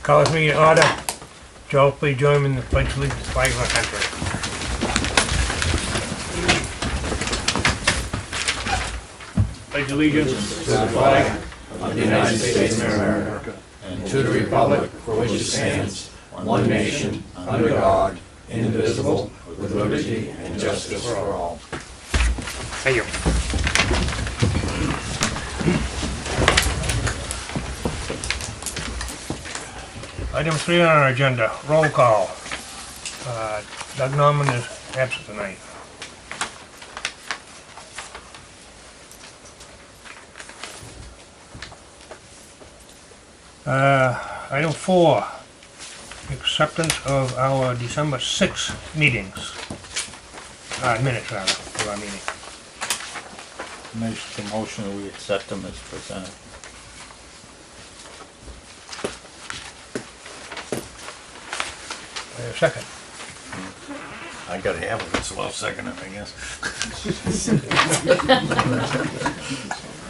Call this meeting to order. Joe, please join me in the pledge of allegiance to the flag of our country. Pledge allegiance to the flag of the United States of America and to the republic for which it stands, one nation, under God, indivisible, with liberty and justice for all. Thank you. Item 3 on our agenda, roll call. Doug Norman is absent tonight. Item 4, acceptance of our December 6th meetings. Minutes rather, of our meeting. Make the motion that we accept them as presented. Second. I gotta have it, so I'll second it, I guess.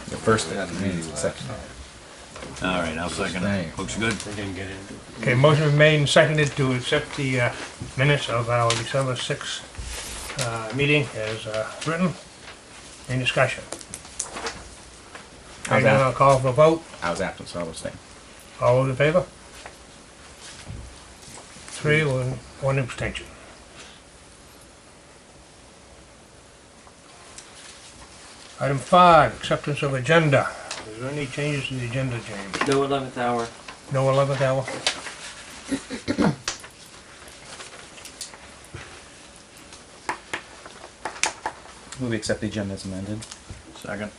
The first meeting, second. All right, I'll second it. Looks good. Okay, motion been made and seconded to accept the minutes of our December 6th meeting as written. Any discussion? Right now I'll call for a vote. I was absent, so I was saying. All those in favor? 3 with 1 abstention. Item 5, acceptance of agenda. Is there any changes to the agenda, James? No 11th hour. No 11th hour? Will we accept the agenda as amended? Second.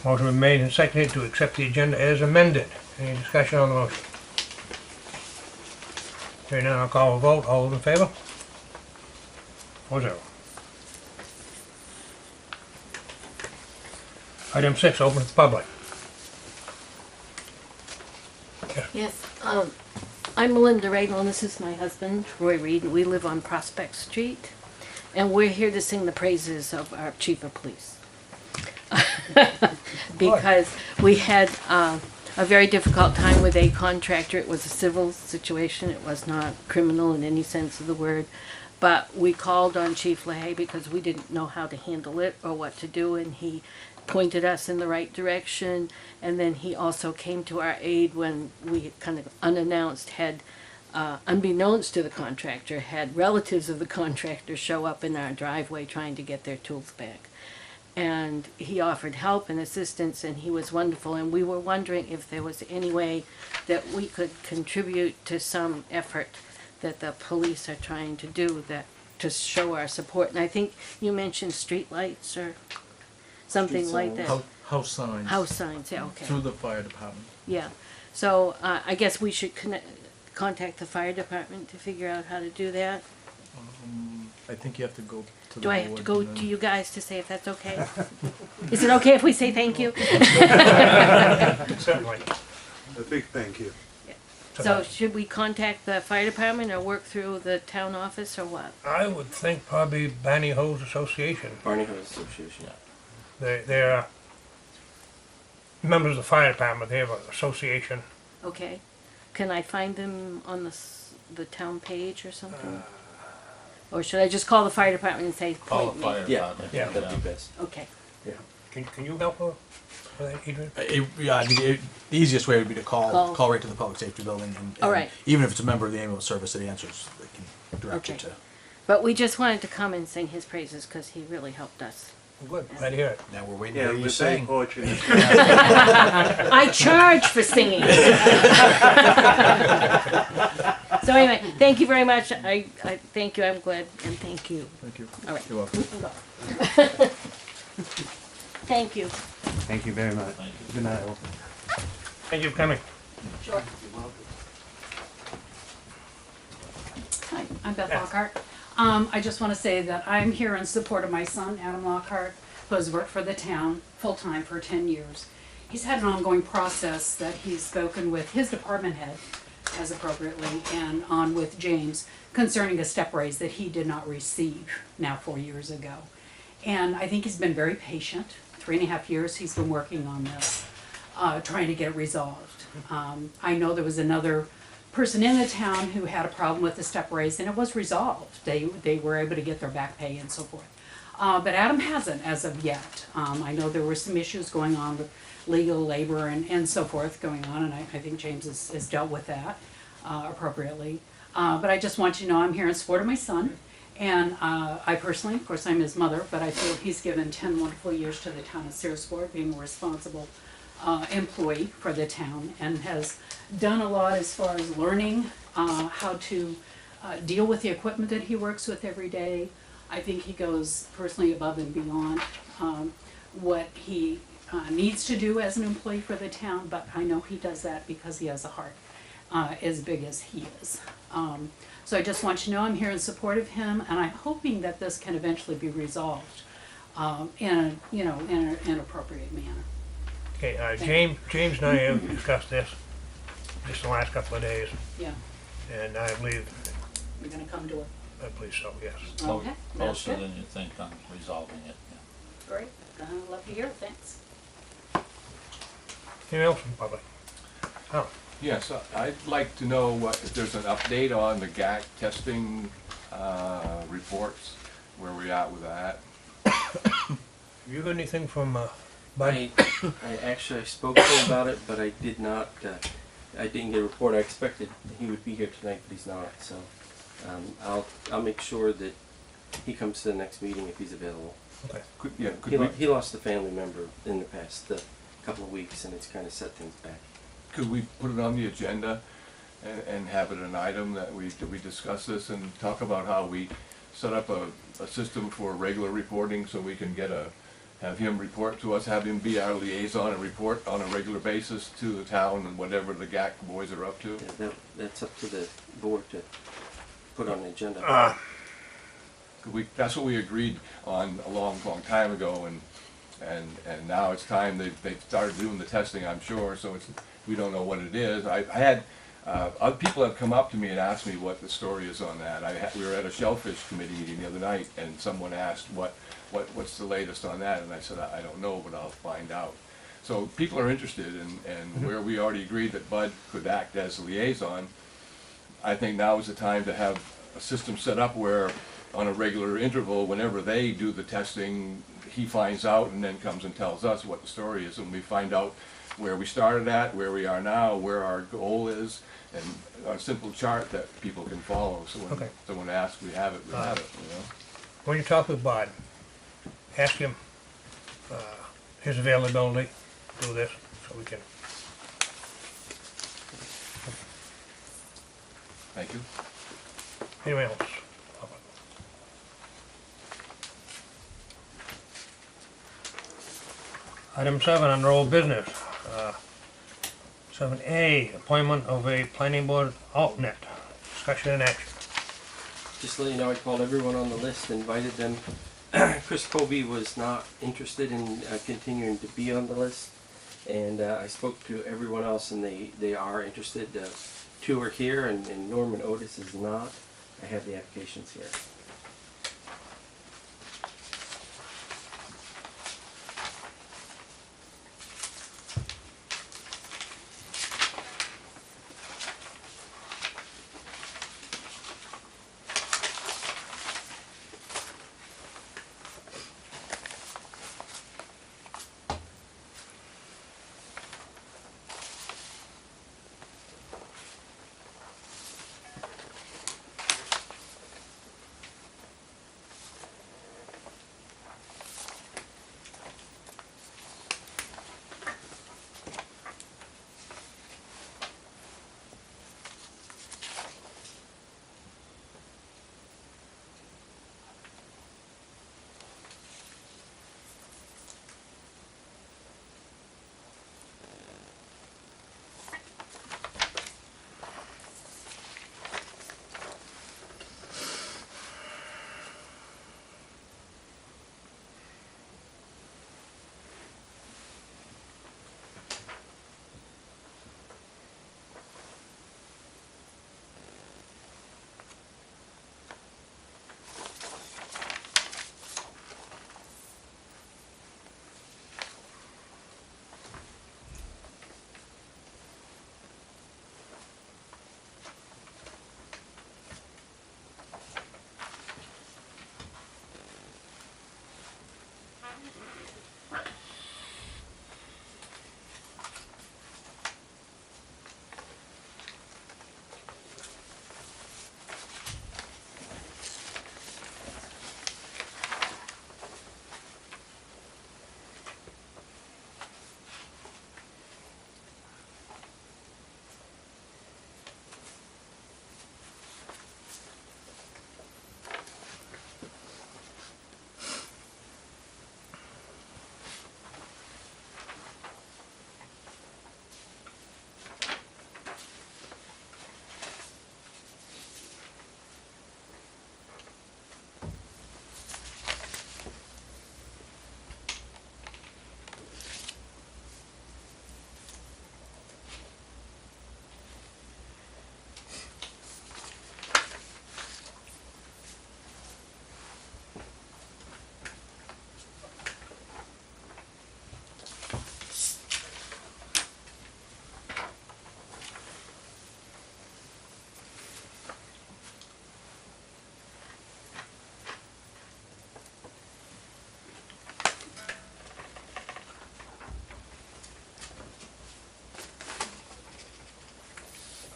Motion been made and seconded to accept the agenda as amended. Any discussion on the motion? Hearing none, I'll call a vote. All those in favor? 4-0. Item 6, open to the public. Yes, I'm Melinda Radel, and this is my husband, Roy Reed. We live on Prospect Street, and we're here to sing the praises of our chief of police. Because we had a very difficult time with a contractor. It was a civil situation. It was not criminal in any sense of the word. But we called on Chief LaHaye because we didn't know how to handle it or what to do, and he pointed us in the right direction. And then he also came to our aid when we kind of unannounced had, unbeknownst to the contractor, had relatives of the contractor show up in our driveway trying to get their tools back. And he offered help and assistance, and he was wonderful. And we were wondering if there was any way that we could contribute to some effort that the police are trying to do that to show our support. And I think you mentioned street lights or something like that. House signs. House signs, yeah, okay. Through the fire department. Yeah. So I guess we should contact the fire department to figure out how to do that. I think you have to go to the Do I have to board go and to then- you guys to say if that's okay? Is it okay if we say thank you? Certainly. A big thank you. So should we contact the fire department or work through the town office or what? I would think probably Barney Hose Association. Barney Hose Association. They're members of the fire department. They have an association. Okay. Can I find them on the town page or something? Or should I just call the fire department and say, Call point the me? fire Yeah, department. Yeah. that'd be best. Okay. Can you help her with that, Adrian? The easiest way would be to Call. call right to the public safety building, and All right. even if it's a member of the ambulance service that answers, they can direct you Okay. to. But we just wanted to come and sing his praises because he really helped us. Good, glad to hear it. Now we're waiting Yeah, to hear you we're very sing. fortunate. I charge for singing. So anyway, thank you very much. I thank you. I'm glad, and thank you. Thank you. All right. You're welcome. Thank you. Thank you very much. Good night. Thank you for coming. Sure. Hi, I'm Beth Lockhart. I just want to say that I'm here in support of my son, Adam Lockhart, who has worked for the town full-time for 10 years. He's had an ongoing process that he's spoken with his department head, as appropriately, and on with James concerning a step raise that he did not receive now 4 years ago. And I think he's been very patient. 3.5 years he's been working on this, trying to get it resolved. I know there was another person in the town who had a problem with the step raise, and it was resolved. They were able to get their back pay and so forth. But Adam hasn't as of yet. I know there were some issues going on with legal labor and so forth going on, and I think James has dealt with that appropriately. But I just want you to know I'm here in support of my son. And I personally, of course, I'm his mother, but I feel he's given 10 wonderful years to the town of Searsport, being a responsible employee for the town, and has done a lot as far as learning how to deal with the equipment that he works with every day. I think he goes personally above and beyond what he needs to do as an employee for the town, but I know he does that because he has a heart as big as he is. So I just want you to know I'm here in support of him, and I'm hoping that this can eventually be resolved in an appropriate manner. Okay, James and I have discussed this just the last couple of days, Yeah, and I believe, you're gonna come to it. I believe so, yes. Okay, that's Closer good. than you think on resolving it, yeah. Great, love to hear it, thanks. Anything else from the public? Oh, Yes, I'd like to know if there's an update on the GAC testing reports, where we're at with that. have you got anything from Bud? I actually spoke to him about it, but I did not. I didn't get a report. I expected he would be here tonight, but he's not. So I'll make sure that he comes to the next meeting if he's available. Okay. He lost a family member in the past couple of weeks, and it's kind of set things back. Could we put it on the agenda and have it an item that we discuss this and talk about how we set up a system for regular reporting so we can have him report to us, have him be our liaison and report on a regular basis to the town and whatever the GAC boys are up to? Yeah, that's up to the board to put on the agenda. That's what we agreed on a long time ago, and now it's time they've started doing the testing, I'm sure, so we don't know what it is. I had other people have come up to me and asked me what the story is on that. We were at a shellfish committee meeting the other night, and someone asked what's the latest on that, and I said I don't know, but I'll find out. So people are interested, and where we already agreed that Bud could act as a liaison, I think now is the time to have a system set up where on a regular interval, whenever they do the testing, he finds out and then comes and tells us what the story is, and we find out where we started at, where we are now, where our goal is, and a simple chart that people can follow. So when someone asks, we have it, we have it, you know. When you talk with Bud, ask him his availability to do this, so we can. Thank you. Anyone else? Item 7 under old business. 7A, appointment of a planning board alternate. Discussion and action. Just to let you know, I called everyone on the list, invited them. Chris Colby was not interested in continuing to be on the list, and I spoke to everyone else, and they are interested. 2 are here, and Norman Otis is not. I have the applications here.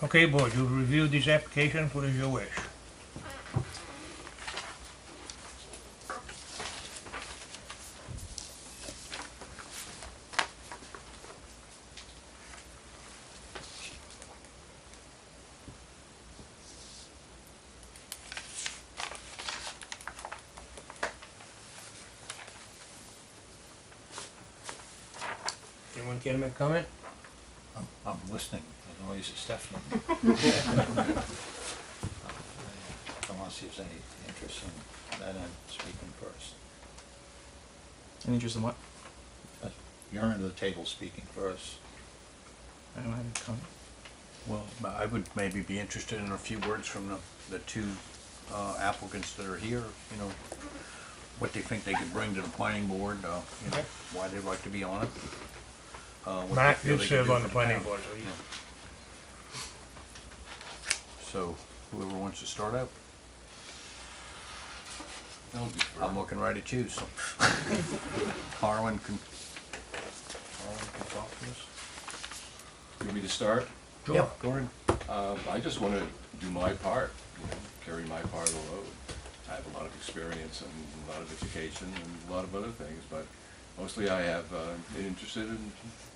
Okay, board, you've reviewed these applications, what is your wish? Anyone care to make a comment? I'm listening, the noise is deafening. I want to see if there's any interest in that end, speaking first. Any interest in what? You're under the table speaking first. I don't have any comment. Well, I would maybe be interested in a few words from the two applicants that are here, you know, what they think they could bring to the planning board, you know, Okay. why they'd like to be on it. What they Mark, feel you they could serve do on for the planning town. board, so you, Yeah. So, whoever wants to start out, That'll be fair. I'm looking right at you, so. Harlan can talk to us. You want me to start? sure. Go ahead. I just want to do my part, you know, carry my part of the load. I have a lot of experience and a lot of education and a lot of other things, but mostly I have been interested in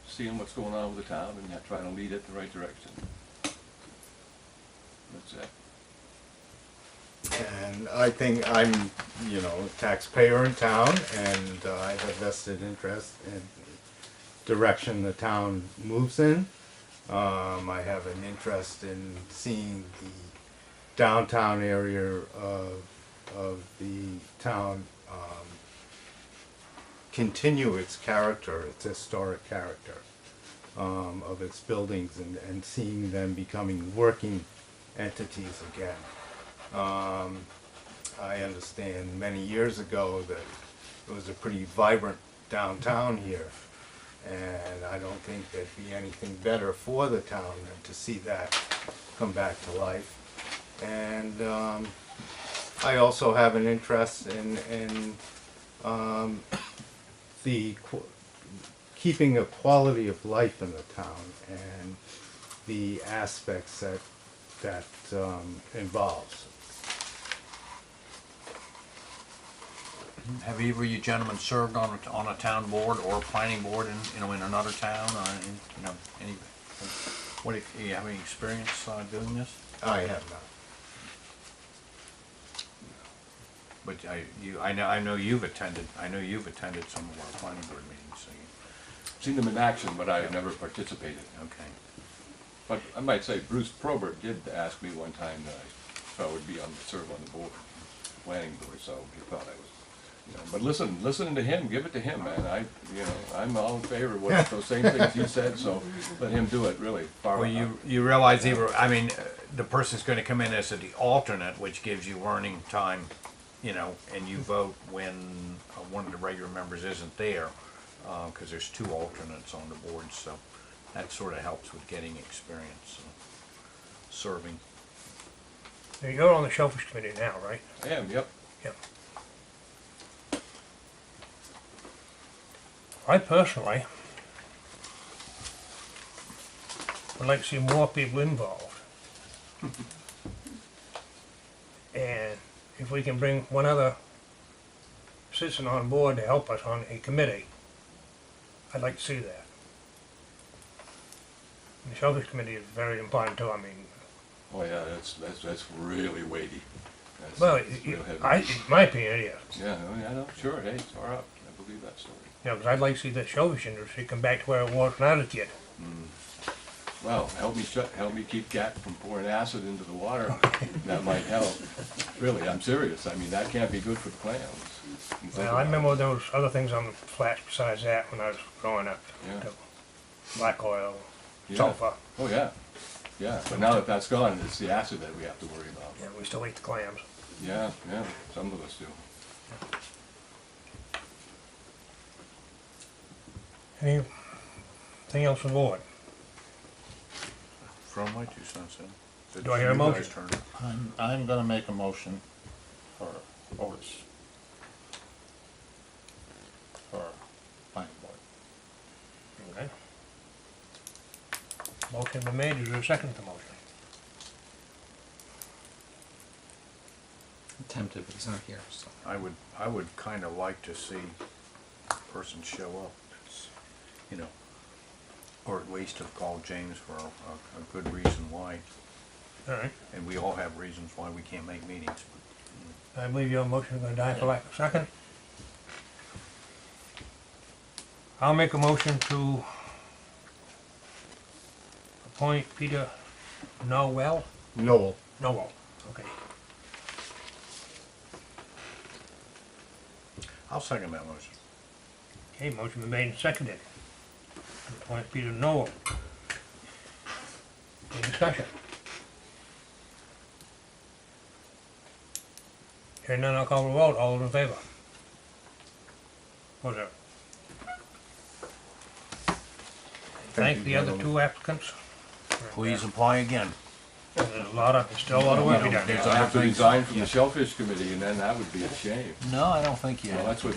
seeing what's going on with the town and trying to lead it in the right direction. That's it. And I think I'm, you know, a taxpayer in town, and I have a vested interest in the direction the town moves in. I have an interest in seeing the downtown area of the town continue its character, its historic character of its buildings, and seeing them becoming working entities again. I understand many years ago that it was a pretty vibrant downtown here, and I don't think there'd be anything better for the town than to see that come back to life. And I also have an interest in keeping a quality of life in the town and the aspects that involves. Have either of you gentlemen served on a town board or a planning board in, you know, in another town, or in, you know, any, what, do you have any experience doing this? I have not. But I know you've attended some of our planning board meetings, so you, Seen them in action, but I have never participated. okay. But I might say Bruce Probert did ask me one time that if I would serve on the board, planning board, so he thought I was, you know. But listening to him, give it to him, man. I'm all in favor of what those same things he said, so let him do it, really. Well, you realize the person's gonna come in as the alternate, which gives you learning time, you know, and you vote when one of the regular members isn't there, cause there's two alternates on the board, so that sort of helps with getting experience, serving. Now, you're on the Shellfish Committee now, right? I am, yep. Yep. I personally would like to see more people involved. And if we can bring one other citizen on board to help us on a committee, I'd like to see that. The Shellfish Committee is very important too, I mean, Oh, yeah, that's really weighty. well, That's real heavy. in my opinion, it is. Yeah, I know, sure, hey, it's far up. I believe that story. You know, because I'd like to see the shellfish industry come back to where it was when I was a kid. Well, help me keep Gat from pouring acid into the water. That might help. Really, I'm serious. I mean, that can't be good for the clams. Well, I remember those other things on the flats besides that when I was growing up. Yeah. The black oil, Yeah. sulfur. Oh, yeah. Yeah, but now that that's gone, it's the acid that we have to worry about. Yeah, we still eat the clams. Yeah, some of us do. Anything else from the board? Throw my 2 cents in. Do I hear a You guys motion? turn. I'm gonna make a motion for Otis. For planning board. Okay. Motion been made, is there a second to the motion? tempted, but he's not here, so. I would kind of like to see a person show up, that's, you know, or at least have called James for a good reason why. All right. And we all have reasons why we can't make meetings. I believe your motion is gonna die for lack of second. I'll make a motion to appoint Peter Nowell. Noel. Nowell, okay. I'll second that motion. Okay, motion been made and seconded. To appoint Peter Nowell. Any discussion? Hearing none, I'll call for a vote. All those in favor? What's that? Thank the other two applicants. Please apply again. There's still a lot of work to be done. There's I have to other resign things. from the Shellfish Committee, and then that would be a shame. No, I don't think you Well, have that's to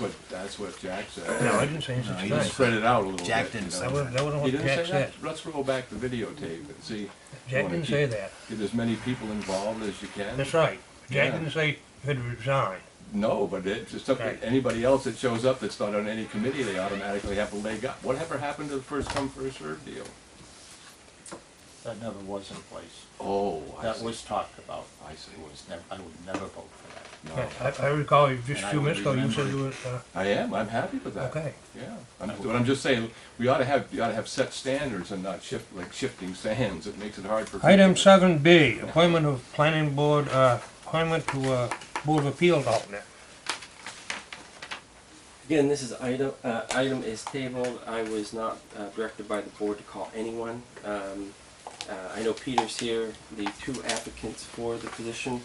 what, do that's what Jack said. No, I didn't say anything No, such he thing. didn't. Spread it out a little Jack bit. didn't you say know. That wasn't He what didn't Jack say said. that? Let's roll back the videotape and see. Jack didn't say that. Get as many people involved as you can. That's right. Jack Yeah. didn't say you had to resign. No, but it's just up Right. to anybody else that shows up that's not on any committee, they automatically have a leg up. Whatever happened to the first come, first served deal? That never was in place. Oh, I That see. was talked about. I see. It was never, I would never vote for that. No. I recall just And a I few would minutes ago you said remember- you were, I am, I'm happy with that. okay. Yeah, but I'm just saying, you ought to have set standards and not shifting sands. It makes it hard for people. Item 7B, appointment of planning board, appointment to Board of Appeals alternate. Again, this is item is tabled. I was not directed by the board to call anyone. I know Peter's here. The two applicants for the position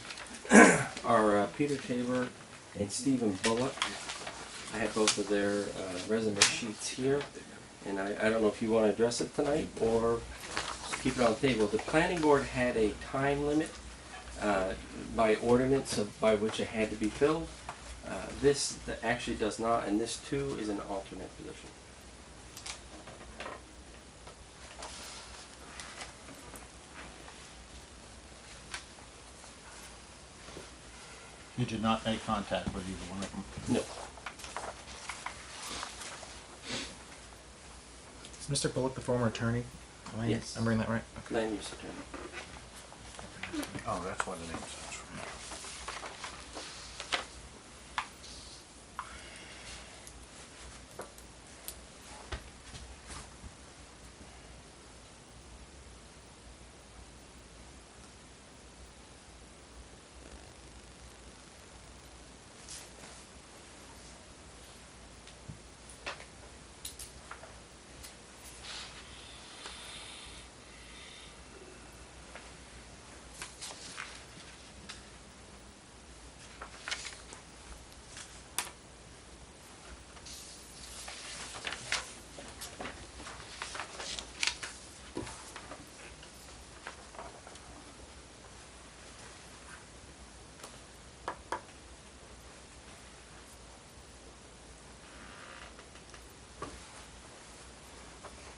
are Peter Tabor and Stephen Bullock. I have both of their resume sheets here, and I don't know if you want to address it tonight or keep it on the table. The planning board had a time limit by ordinance by which it had to be filled. This actually does not, and this too is an alternate position. You did not make contact with either one of them? No. Is Mr. Bullock the former attorney? Yes. I'm reading that right? Okay. Land use attorney. Oh, that's why the name sounds familiar.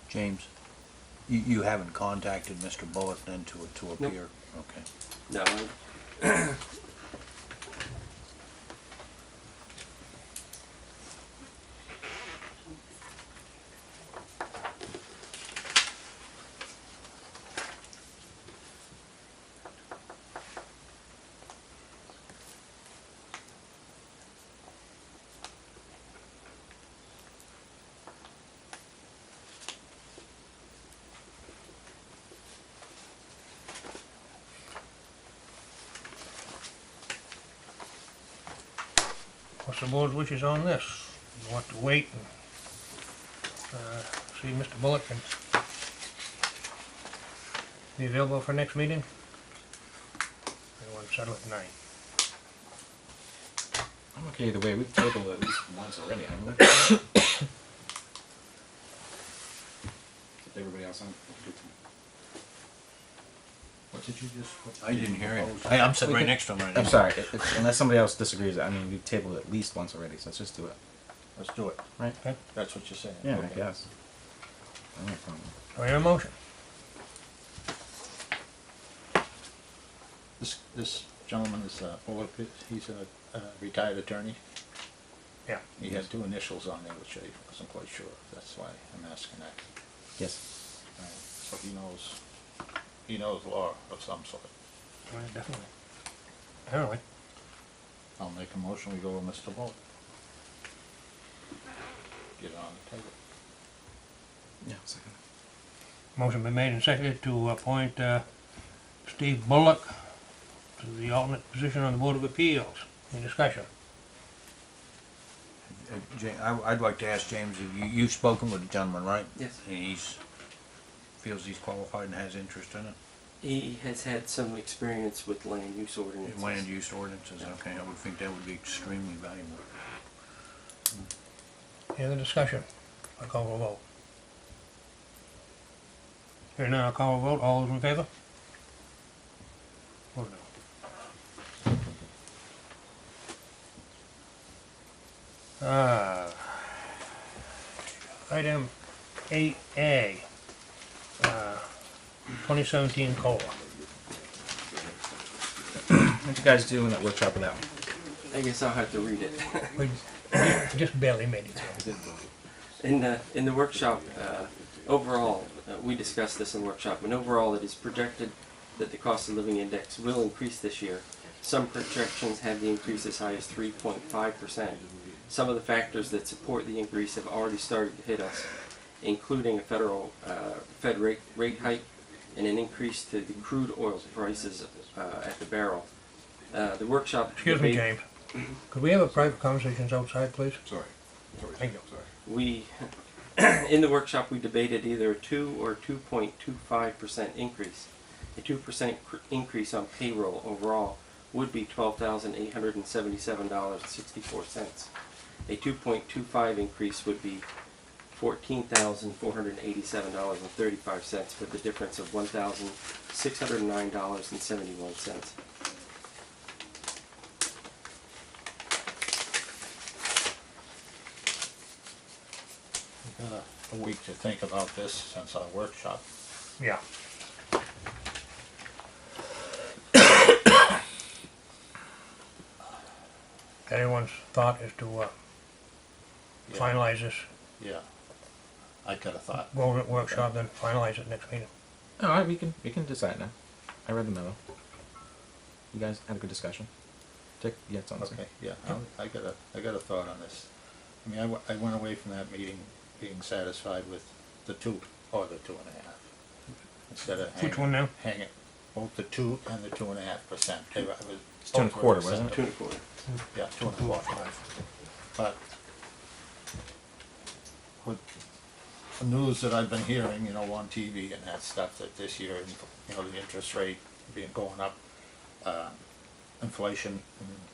James, you haven't contacted Mr. Bullock then to appear? Okay. No. What's the board's wishes on this? You want to wait and see Mr. Bullock and be available for next meeting? Or you want to settle it tonight? I'm okay either way. We've tabled it at least once already, haven't we? Kept everybody else on. What did you just? I didn't hear you. Hey, I'm sitting right next to him right now. I'm sorry. Unless somebody else disagrees, I mean, we've tabled it at least once already, so let's just do it. Let's do it. Right? That's what you're saying. Yeah, Okay. I guess. I don't have a problem. Do I hear a motion? This gentleman is, Bullock, he's a retired attorney. Yeah. He had two initials on there, which I wasn't quite sure of. That's why I'm asking that. Yes. So he knows law of some sort. Right, definitely. Apparently. I'll make a motion, we go with Mr. Bullock. Get it on the table. Yeah, second. Motion been made and seconded to appoint Steve Bullock to the alternate position on the Board of Appeals. Any discussion? I'd like to ask James, you've spoken with the gentleman, right? Yes. And feels he's qualified and has interest in it? He has had some experience with land use ordinances. Land use ordinances, okay, I would think that would be extremely valuable. Any other discussion? I'll call for a vote. Hearing none, I'll call for a vote. All those in favor? Vote no. Item 8A, 2017 COLA. What you guys do in that workshop with that one? I guess I'll have to read it. We just barely made it through. In the workshop, overall, we discussed this in the workshop, and overall it is projected that the cost of living index will increase this year. Some projections have the increase as high as 3.5%. Some of the factors that support the increase have already started to hit us, including a federal Fed rate hike and an increase to the crude oil prices at the barrel. The workshop... Excuse me, James. Could we have a private conversation outside, please? Sorry. Thank you. Sorry. We, in the workshop, we debated either a 2 or 2.25% increase. A 2% increase on payroll overall would be $12,877.64. A 2.25 increase would be $14,487.35, with a difference of $1,609.71. We've got a week to think about this since our workshop. Yeah. Anyone's thought as to finalize this, Yeah. I got a thought. go over it workshop, then finalize it next meeting? All right, we can decide now. I read the memo. You guys had a good discussion. Dick, you had something to say? Okay, yeah, I got a thought on this. I mean, I went away from that meeting being satisfied with the 2 or the 2.5. Instead of Which one now? hanging both the 2 and the 2.5%. It's 2 1/4, wasn't it? 2 1/4. Yeah, 2 1/4. But with the news that I've been hearing, you know, on TV and that stuff, that this year, you know, the interest rate going up, inflation,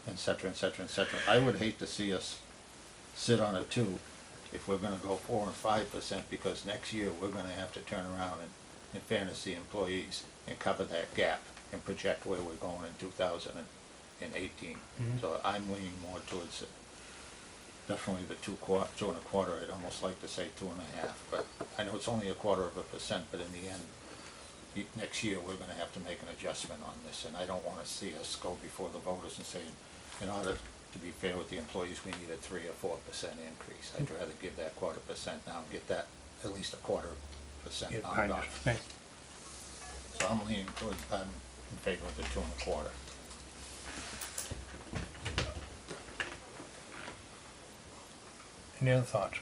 et cetera, et cetera, et cetera. I would hate to see us sit on a 2 if we're gonna go 4 and 5%, because next year we're gonna have to turn around and, in fairness to the employees, and cover that gap and project where we're going in 2018. So I'm leaning more towards definitely the 2 1/4. I'd almost like to say 2.5, but I know it's only 1/4%, but in the end, next year we're gonna have to make an adjustment on this, and I don't wanna see us go before the voters and say, in order to be fair with the employees, we need a 3 or 4% increase. I'd rather give that 1/4% now and get that at least 1/4% Get knocked behind off. us. Okay. So I'm leaning towards, I'm in favor of the 2 1/4. Any other thoughts?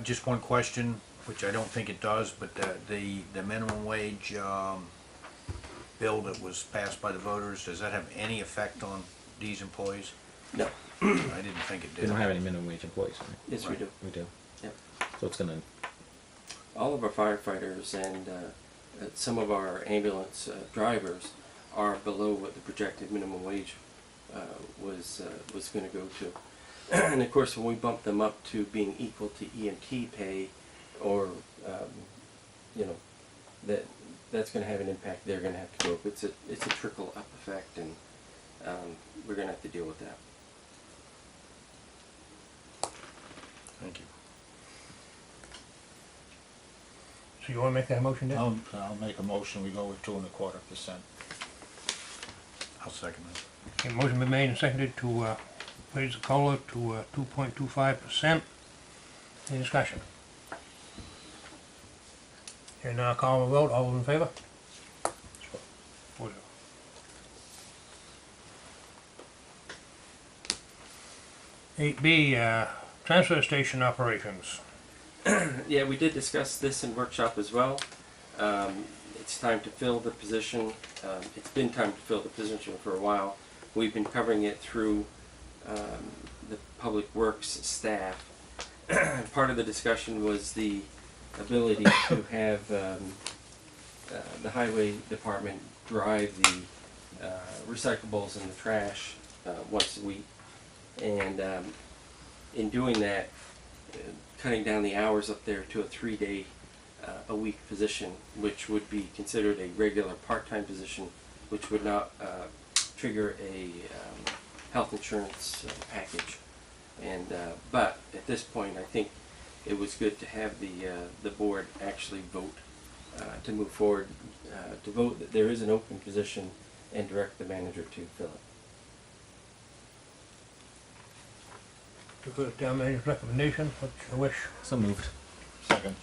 Just one question, which I don't think it does, but the minimum wage bill that was passed by the voters, does that have any effect on these employees? No. I didn't think it We did. don't have any minimum wage employees, right? Yes, we do. We do. Yep. So it's gonna. All of our firefighters and some of our ambulance drivers are below what the projected minimum wage was going to go to. And of course, when we bump them up to being equal to EMT pay, or you know, that's going to have an impact. They're going to have to go up. It's a trickle up effect, and we're going to have to deal with that. Thank you. So you wanna make that motion, Dick? I'll make a motion, we go with 2 1/4%. I'll second that. Okay, motion been made and seconded to raise the COLA to 2.25%. Any discussion? Here now, call a vote. All those in favor? 4-0. Eight B, transfer station operations. Yeah, we did discuss this in workshop as well. It's time to fill the position. It's been time to fill the position for a while. We've been covering it through the Public Works staff. Part of the discussion was the ability to have the highway department drive the recyclables and the trash once a week. And in doing that, cutting down the hours up there to a 3-day a week position, which would be considered a regular part-time position, which would not trigger a health insurance package. And but at this point, I think it was good to have the board actually vote to move forward, to vote that there is an open position and direct the manager to fill it. To go to town manager's recommendation, what's your wish? So moved. Second.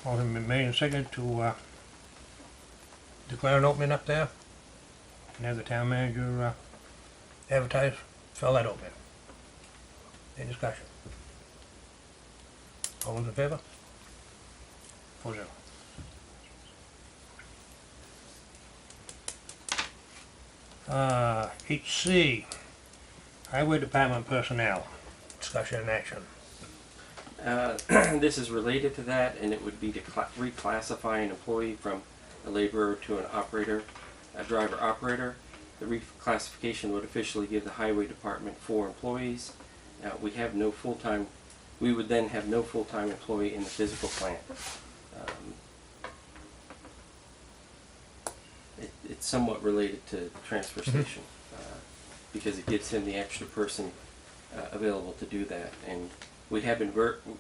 Motion been made and seconded to declare an opening up there and have the town manager advertise, fill that opening. Any discussion? All those in favor? 4-0. HC, Highway Department personnel, discussion and action. This is related to that, and it would be to reclassify an employee from a laborer to an operator, a driver operator. The reclassification would officially give the highway department 4 employees. We have no full-time. We would then have no full-time employee in the physical plant. It's somewhat related to the transfer station because it gives him the extra person available to do that. And we have been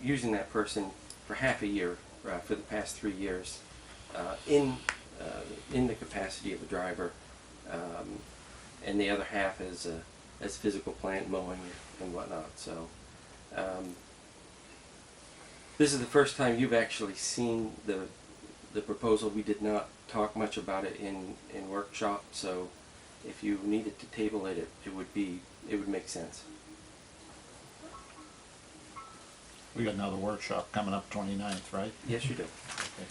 using that person for half a year for the past 3 years in the capacity of a driver, and the other half as physical plant mowing and whatnot. So this is the first time you've actually seen the proposal. We did not talk much about it in workshop, so if you needed to table it, it would make sense. We got another workshop coming up 29th, right? Yes, you do. Okay.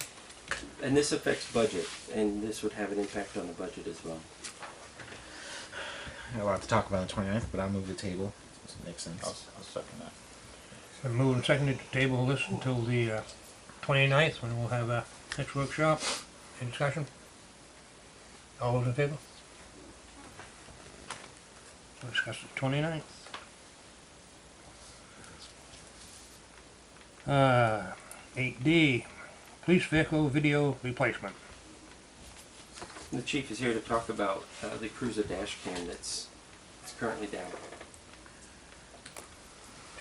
And this affects budget, and this would have an impact on the budget as well. I have a lot to talk about on the 29th, but I'll move the table. Does it make sense? I'll second that. So move and seconded to table this until the 29th, when we'll have a next workshop. Any discussion? All those in favor? We'll discuss the 29th. 8D, police vehicle video replacement. The chief is here to talk about the cruiser dash cam that's currently down.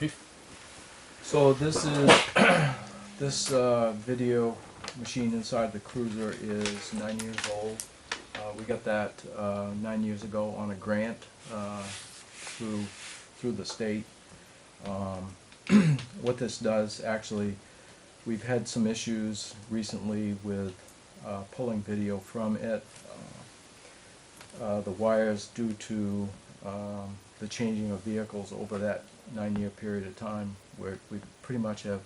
Chief? So this is, this video machine inside the cruiser is 9 years old. We got that 9 years ago on a grant through the state. What this does, actually, we've had some issues recently with pulling video from it. The wires, due to the changing of vehicles over that 9-year period of time, where we pretty much have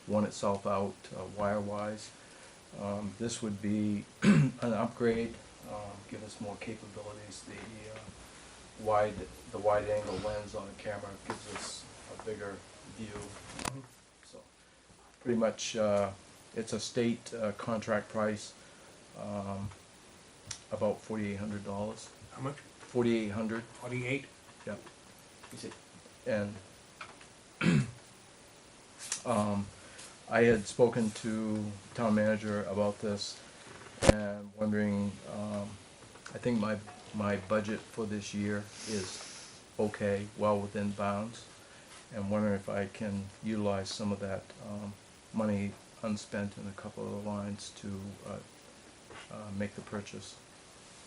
worn itself out wire-wise. This would be an upgrade, give us more capabilities. The wide angle lens on the camera gives us a bigger view. So pretty much it's a state contract price, about $4,800. How much? $4,800. 48? Yep. Is it? And I had spoken to town manager about this and wondering, I think my budget for this year is okay, well within bounds, and wondering if I can utilize some of that money unspent in a couple of the lines to make the purchase.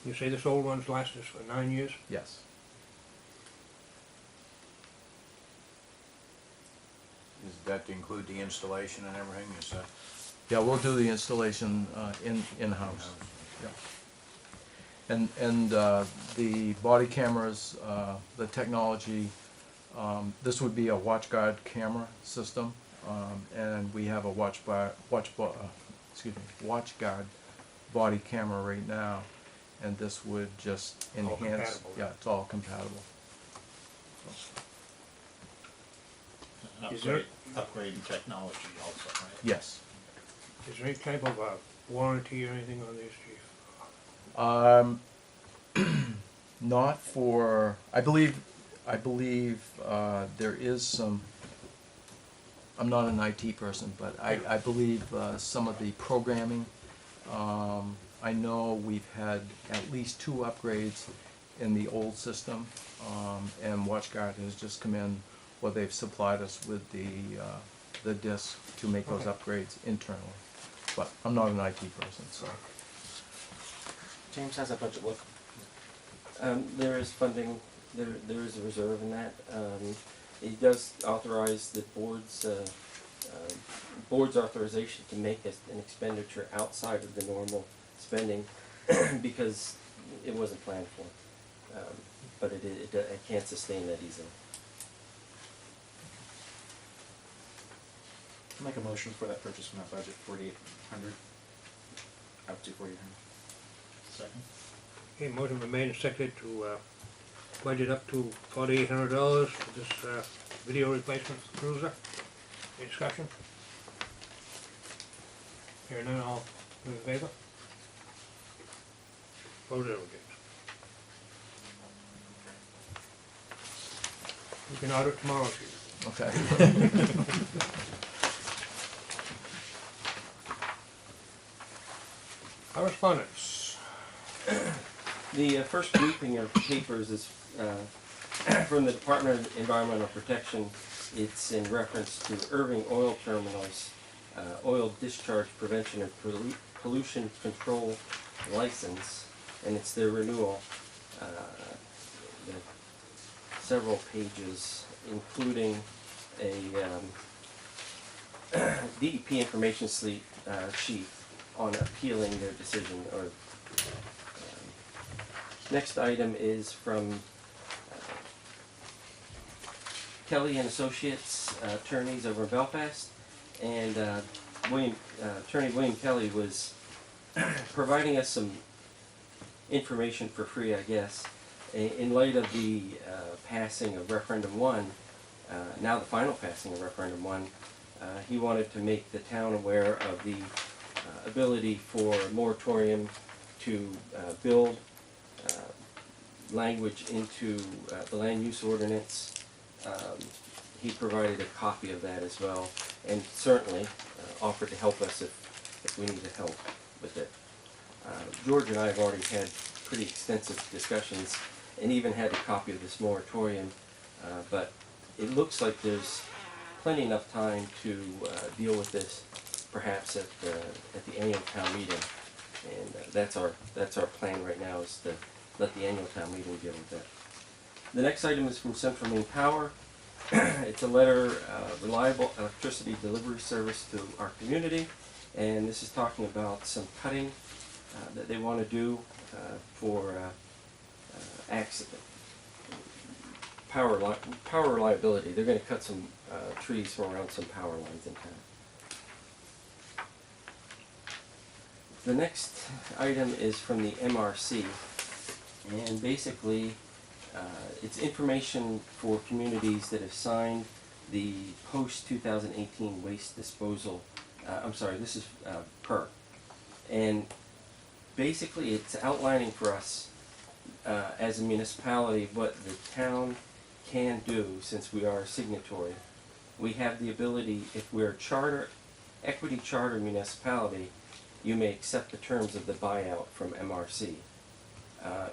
You say this old one's lasted for 9 years? Yes. Does that include the installation and everything, is that? Yeah, we'll do the installation in-house. Yeah. And the body cameras, the technology, this would be a WatchGuard camera system, and we have a WatchGuard body camera right now, and this would just All enhance. compatible. Yeah, it's all compatible. Is there- Upgrade in technology also, right? Yes. Is there any type of warranty or anything on these, chief? Not for, I believe there is some, I'm not an IT person, but I believe some of the programming, I know we've had at least 2 upgrades in the old system, and WatchGuard has just come in, well, they've supplied us with the disk to make those upgrades internally. But I'm not an IT person, so. James, how's that budget look? There is funding, there is a reserve in that. It does authorize the board's authorization to make an expenditure outside of the normal spending because it wasn't planned for. But it can't sustain that easily. I'll make a motion for that purchase from that budget, 4,800, up to 4,800. Second? Okay, motion been made and seconded to budget up to $4,800 for this video replacement for the cruiser. Any discussion? Hearing none, all in favor? Opposed, or against? You can order it tomorrow, chief. Okay. Correspondence. The first grouping of papers is from the Department of Environmental Protection. It's in reference to Irving Oil Terminals, oil discharge prevention and pollution control license, and it's their renewal. Several pages, including a DEP information sheet on appealing their decision. Next item is from Kelly and Associates, attorneys over in Belfast, and Attorney William Kelly was providing us some information for free, I guess, in light of the passing of Referendum 1, now the final passing of Referendum 1. He wanted to make the town aware of the ability for a moratorium to build language into the land use ordinance. He provided a copy of that as well, and certainly offered to help us if we needed help with it. George and I have already had pretty extensive discussions and even had a copy of this moratorium, but it looks like there's plenty enough time to deal with this perhaps at the annual town meeting, and that's our plan right now, is to let the annual town meeting deal with that. The next item is from Central Maine Power. It's a letter, reliable electricity delivery service to our community, and this is talking about some cutting that they want to do for power reliability. They're going to cut some trees from around some power lines in town. The next item is from the MRC, and basically it's information for communities that have signed the post-2018 waste disposal, this is PERC, and basically it's outlining for us as a municipality what the town can do since we are a signatory. We have the ability, if we're a equity charter municipality, you may accept the terms of the buyout from MRC.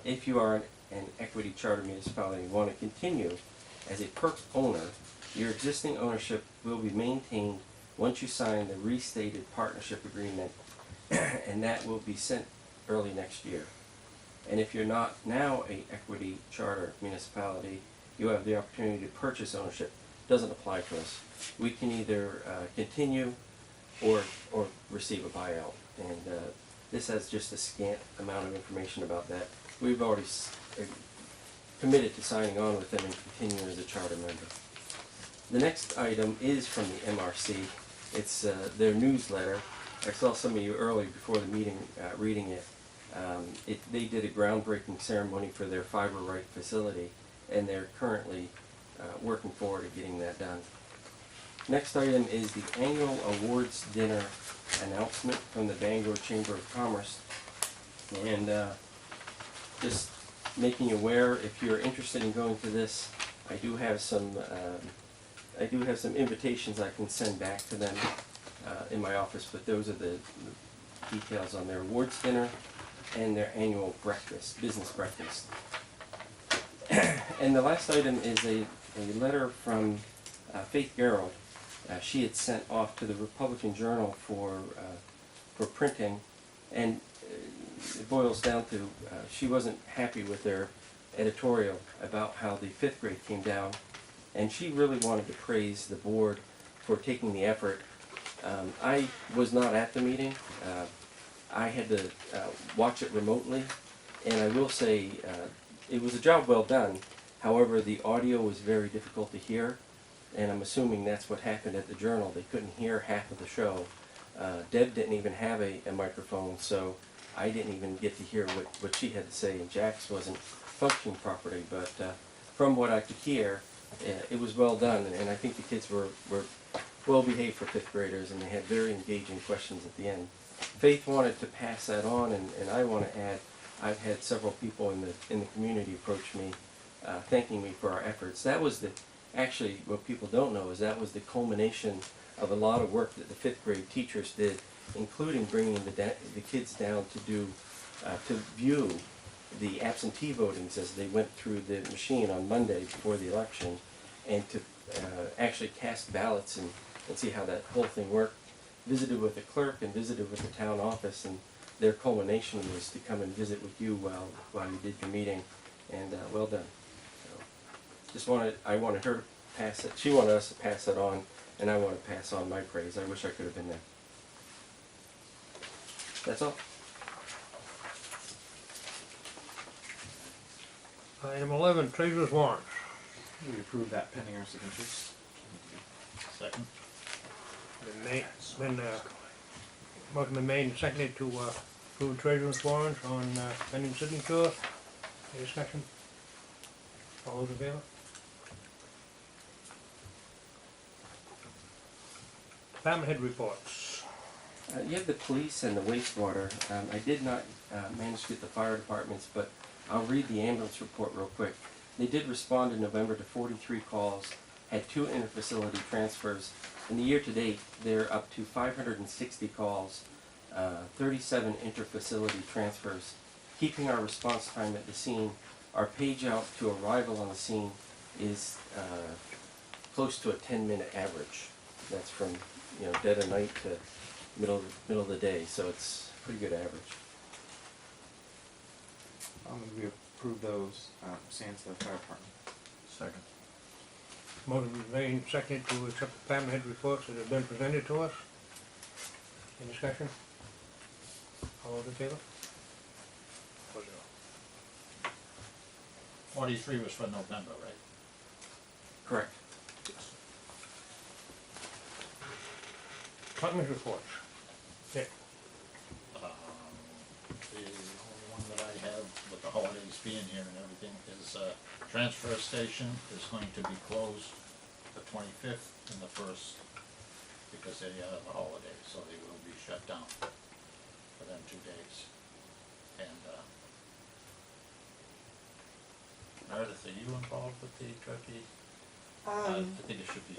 If you are an equity charter municipality and want to continue as a PERC owner, your existing ownership will be maintained once you sign the restated partnership agreement, and that will be sent early next year. And if you're not now a equity charter municipality, you have the opportunity to purchase ownership. Doesn't apply to us. We can either continue or receive a buyout. And this has just a scant amount of information about that. We've already committed to signing on with them and continuing as a charter member. The next item is from the MRC. It's their newsletter. I saw some of you early before the meeting reading it. They did a groundbreaking ceremony for their fiber right facility, and they're currently working forward to getting that done. Next item is the annual awards dinner announcement from the Bangor Chamber of Commerce. And just making you aware, if you're interested in going to this, I do have some invitations I can send back to them in my office, but those are the details on their awards dinner and their annual breakfast, business breakfast. And the last item is a letter from Faith Gerald. She had sent off to the Republican Journal for printing, and it boils down to she wasn't happy with their editorial about how the 5th grade came down, and she really wanted to praise the board for taking the effort. I was not at the meeting. I had to watch it remotely, and I will say it was a job well done. However, the audio was very difficult to hear, and I'm assuming that's what happened at the Journal. They couldn't hear half of the show. Deb didn't even have a microphone, so I didn't even get to hear what she had to say, and Jax wasn't functioning properly. But from what I could hear, it was well done, and I think the kids were well behaved for 5th graders, and they had very engaging questions at the end. Faith wanted to pass that on, and I want to add, I've had several people in the community approach me, thanking me for our efforts. That was actually, what people don't know is that was the culmination of a lot of work that the 5th grade teachers did, including bringing the kids down to view the absentee votings as they went through the machine on Monday before the election, and to actually cast ballots and see how that whole thing worked. Visited with the clerk and visited with the town office, and their culmination was to come and visit with you while you did your meeting, and well done. So, I wanted her to pass it. She wanted us to pass it on, and I want to pass on my praise. I wish I could have been there. That's all. Item 11, treasurer's warrants. We approve that pending our signatures. Second. Motion been made and seconded to approve treasurer's warrants on pending signature. Any discussion? All those in favor? Department head reports. You have the police and the wastewater. I did not manage to get the fire departments, but I'll read the ambulance report real quick. They did respond in November to 43 calls, had 2 interfacility transfers. In the year to date, they're up to 560 calls, 37 interfacility transfers, keeping our response time at the scene. Our page out to arrival on the scene is close to a 10-minute average. That's from dead of night to middle of the day, so it's a pretty good average. We approve those, sans the fire department. Second. Motion been made and seconded to accept the department head reports that have been presented to us. Any discussion? All those in favor? 4-0. 43 was for November, right? Correct. Department reports. Dick. The only one that I have with the holidays being here and everything is transfer station is going to be closed the 25th and the 1st because they have a holiday, so they will be shut down for them 2 days. And Meredith, are you involved with the turkey? I think it should be.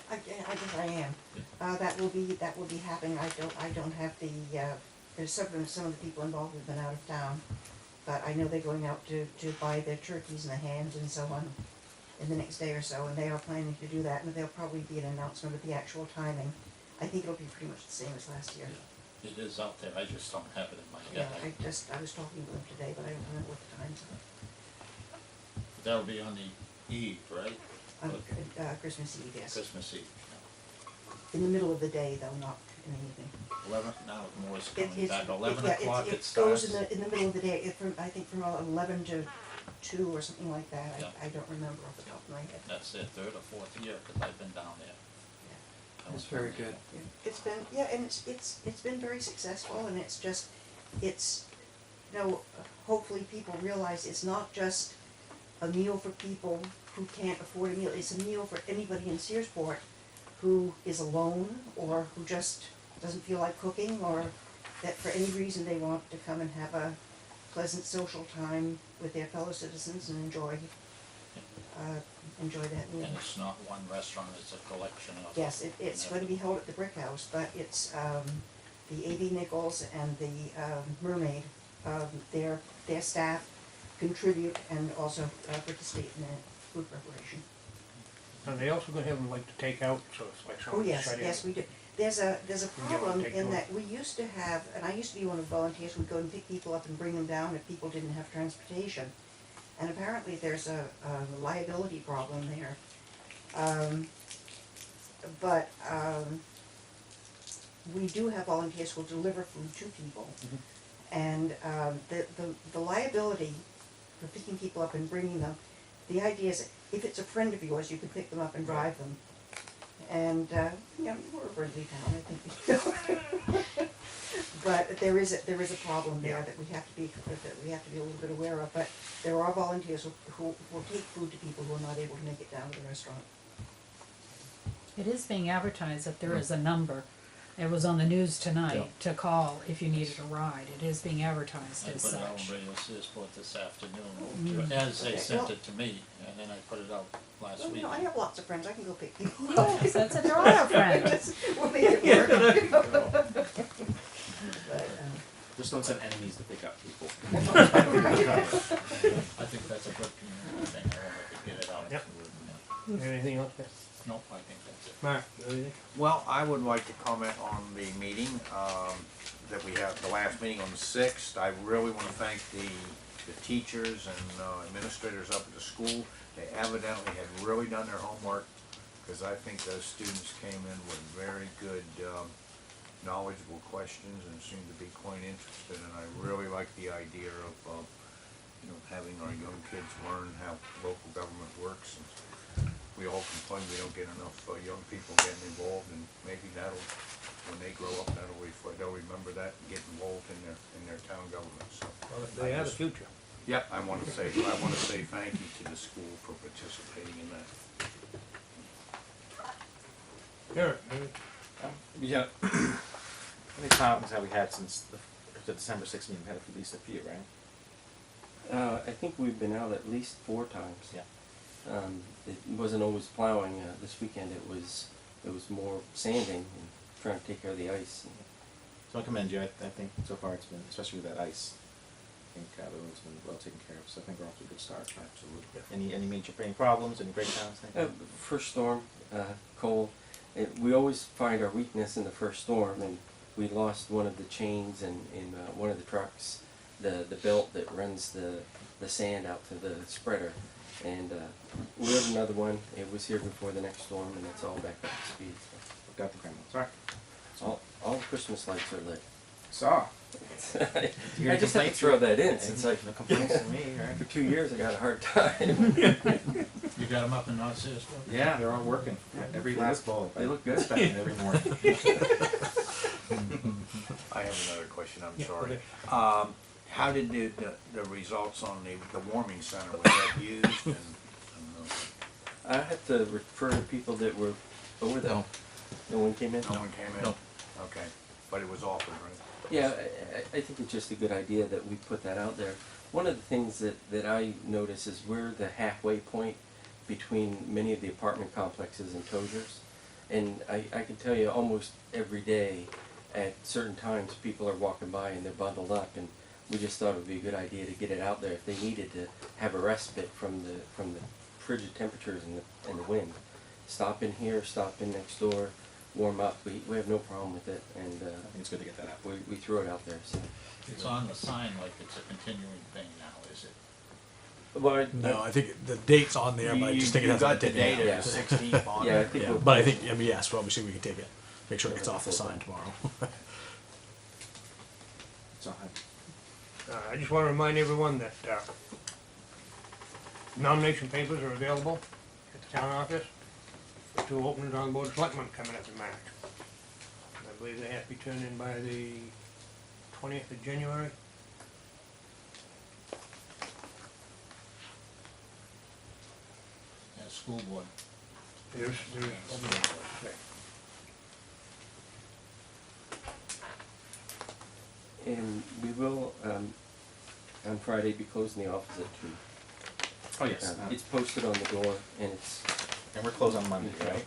I guess I am. That will be happening. I don't have the. There's some of the people involved who've been out of town, but I know they're going out to buy their turkeys and the hams and so on in the next day or so, and they are planning to do that. And there'll probably be an announcement of the actual timing. I think it'll be pretty much the same as last year. It is out there, I just don't have it in my Yeah, head. I was talking to them today, but I don't remember what the times are. That'll be on the eve, right? On Christmas Eve, yes. Christmas Eve. In the middle of the day, though, not in the evening. 11, now Moore's It- coming it's- back, 11 yeah, o'clock it it starts. goes in the middle of the day, I think from 11 to 2 or something like that. Yeah. I don't remember off the top of my head. That's their third or fourth year, because I've been down there. I was That's very down there. good. Yeah. It's been, yeah, and it's been very successful, and it's just, you know, hopefully people realize it's not just a meal for people who can't afford a meal, it's a meal for anybody in Searsport who is alone, or who just doesn't feel like cooking, or that for any reason they want to come and have a pleasant social time with their fellow citizens and enjoy that meal. And it's not one restaurant, it's a collection of. Yes, it's going to be held at the Brick House, but it's the A.B. Nichols and the Mermaid, their staff contribute and also participate in the food preparation. And they also gonna have them like to take out, so it's like Oh, something yes, shut in. yes, we do. There's a You get one, problem take in two. that we used to have, and I used to be one of the volunteers, we'd go and pick people up and bring them down if people didn't have transportation. And apparently there's a liability problem there. But we do have volunteers who will deliver food to people. And the liability for picking people up and bringing them, the idea is if it's a friend of yours, you can pick them up and drive them. And, you know, we're a friendly town, I think. But there is a problem there that we have to be a little bit aware of. But there are volunteers who will take food to people who are not able to make it down to the restaurant. It is being advertised that there is a number. It was on the news tonight to call if you needed a ride. It is being advertised I as put it out on such. Radio Searsport this afternoon, as they Okay, sent well- it to me, and then I put it out last Well, week. you know, I have lots of friends, I can go pick people up. Yes, that's a draw friend. We'll make it work. But, Just don't send enemies to pick up people. I think that's a good community thing, I hope I could get it out. Yep. Yeah. Anything else there? Nope, I think that's it. Mark, anything? Well, I would like to comment on the meeting, that we had, the last meeting on the 6th. I really want to thank the teachers and administrators up at the school. They evidently had really done their homework, because I think those students came in with very good, knowledgeable questions and seemed to be quite interested. And I really like the idea of, you know, having our young kids learn how local government works. And we all complain we don't get enough young people getting involved, and maybe that'll, when they grow up, they'll remember that and get involved in their town government. So Well, they are the future. Yep, I want to say thank you to the school for participating in that. Sure. Yeah. How many problems have we had since the December 6th meeting? We had at least a few, right? I think we've been out at least 4 times. Yeah. It wasn't always plowing. This weekend it was more sanding and trying to take care of the ice. So I commend you. I think so far it's been, especially with that ice, I think the road's been well taken care of. So I think we're off to a good start. Absolutely. Any major problems? Any breakdowns? First storm, cold. We always find our weakness in the first storm, and we lost one of the chains in one of the trucks, the belt that runs the sand out to the spreader. And we have another one. It was here before the next storm, and it's all back up to speed. So. Got the criminals. All right. All the Christmas lights are lit. Saw. I just have to throw that in. It's like no complaints from me, right? for 2 years I got a hard time. You got them up in North Searsport? Yeah, they're all working. Every last bulb. They look good. Inspect them every morning. I have another question, I'm Yeah, sorry. okay. How did the results on the warming center, was that used? And, I have to refer to people that were over there. No one came in? no one came in? No. Okay, but it was offered, right? Yeah, I think it's just a good idea that we put that out there. One of the things that I notice is we're the halfway point between many of the apartment complexes and Tozer's. And I can tell you almost every day at certain times people are walking by and they're bundled up, and we just thought it would be a good idea to get it out there if they needed to have a respite from the frigid temperatures and the wind. Stop in here, stop in next door. warm up, we have no problem with it, and I think it's good to get that out. we threw it out there, so. It's on the sign like it's a continuing thing now, is it? Well, No, I think the date's on there, but I just think it has got to the be taken date out. of the 16th on Yeah, I it. think Yeah, we'll. but I think, yes, well, obviously we can take it, make sure it gets off the sign tomorrow. So, I just wanna remind everyone that, nomination papers are available at the town office for 2 openings on the Board of Selectmen coming up in March. I believe they have to be turned in by the 20th of January. Yeah, school board. There's, And we will, on Friday, be closing the office at 2. oh yes, It's posted on the door, and it's. and we're closed on Monday, right?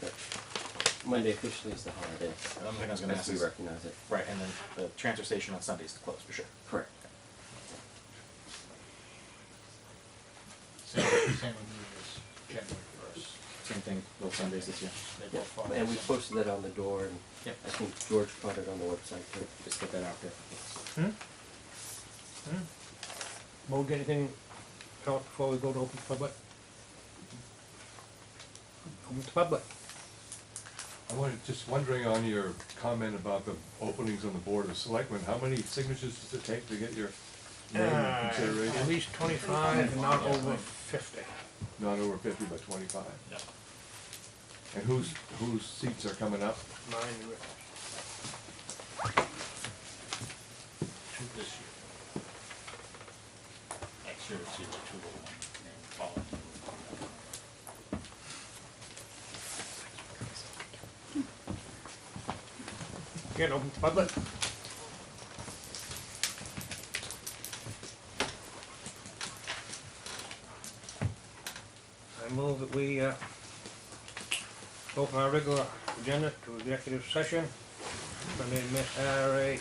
Monday officially is the holiday. The other thing I was gonna As ask we is, recognize it. right, and then the transfer station on Sundays is closed for sure. Correct. Same with New Year's, January 1st. Same thing, both Sundays this year. They Yeah, both fall and we on posted that on the door, and Yep. I think George put it on the website too. Just get that out there. Mo, get anything else before we go to open public? Open to public. I was just wondering on your comment about the openings on the Board of Selectmen, how many signatures does it take to get your name in At consideration? least 25 and not over 50. Not over 50, but 25. Yeah. And whose seats are coming up? Mine and Rick's. 2 this year. Next year it's either 2 or 1, and following. Get open to public. I move that we open our regular agenda to executive session under MRSA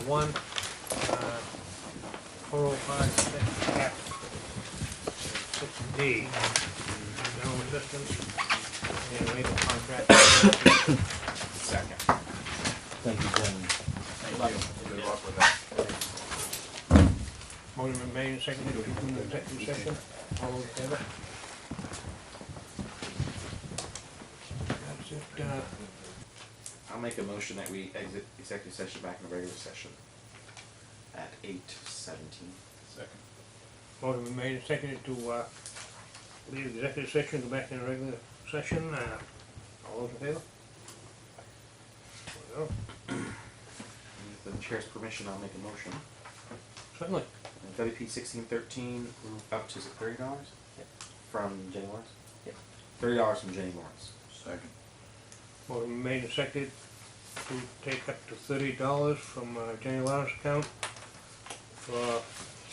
1, 4056F, 6D, general assistance, and labor contract. Second. Thank you, gentlemen. Good luck with that. Motion been made and seconded to open the executive session. All those in favor? That's it, I'll make a motion that we exit executive session back in the regular session at 8:17. Second. motion been made and seconded to, leave the executive session, go back in the regular session. All those in favor? 4-0. With the chair's permission, I'll make a motion. Certainly. WP 1613, up to, is it $30? Yep. From Jenny Lawrence? Yep. $30 from Jenny Lawrence. Second. Motion been made and seconded to take up to $30 from Jenny Lawrence account for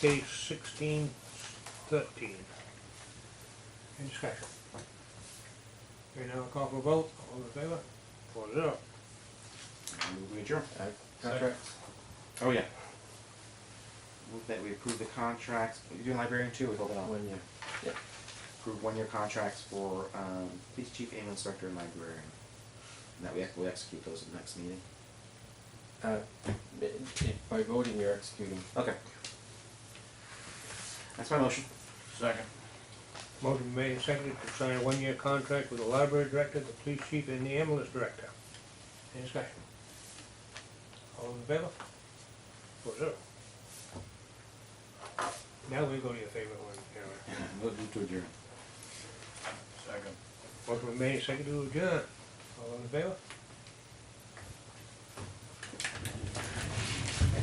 case 1613. Any discussion? Hearing none, I'll call for a vote. All those in favor? 4-0. Move we adjourn. Contracts? Oh, yeah. Move that we approve the contracts. You're doing librarian too, with holding on. 1 year. Yep. Approve 1-year contracts for police chief, ambulance inspector, and librarian. And that we'll execute those at the next meeting. By voting, you're executing. Okay. That's my motion. Second. Motion made and seconded to sign a 1-year contract with the library director, the police chief, and the ambulance director. Any discussion? All in favor? 4-0. Now we go to your favorite one, Karen. Move to adjourn. Second. Motion made and seconded to adjourn. All in favor?